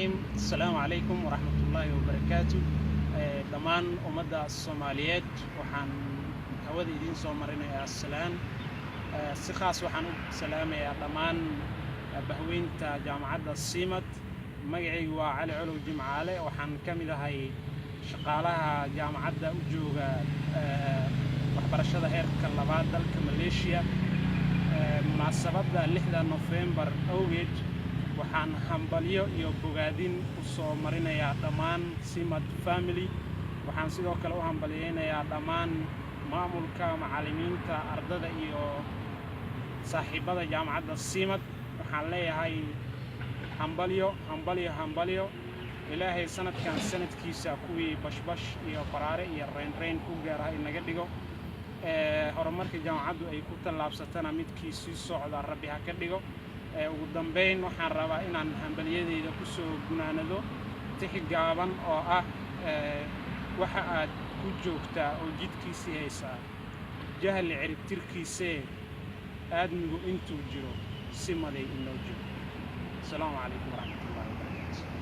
الرحيم. السلام عليكم ورحمة الله وبركاته. دمان أمدا الصوماليات وحن هود إدين صومرنا يا السلام. سخاص وحن سلام يا دمان بهوين تا جامعة السيمت مجعي وعلى علو جمعالي وحن كمل هاي شقالها جامعة وجوغا وحبرشة هير كلابات دالك ماليشيا مناسبة 6 نوفمبر أوجد waxaan hambalyo iyo bogaadin u soo marinayaa dhammaan Simad family. waxaan sidoo kale u hambalyeeynayaa dhammaan maamulka macallimiinta ardada iyo saaxiibada jaamacadda Simad. waxaan leeyahay hambalyo ilaahay sanadkan sanadkiisa kuwii bashbash iyo qaraare iyo reyn ku gaarahay naga dhigo. horumarka jaamacaddu ay ku tallaabsatana midkii sii socda rabbi ha ka dhigo. ugu dambeyn waxaan rabaa inaan hambaliyadeyda ku soo gunaanado tixi gaaban oo ah waxa aad ku joogtaa oo jidkiisii haysaa jahli ciribtirkiisee aadmigu intuu jiro si maday inoo jiro. Assalaamu calaykum waraxmatullaahi wabarakaatuh.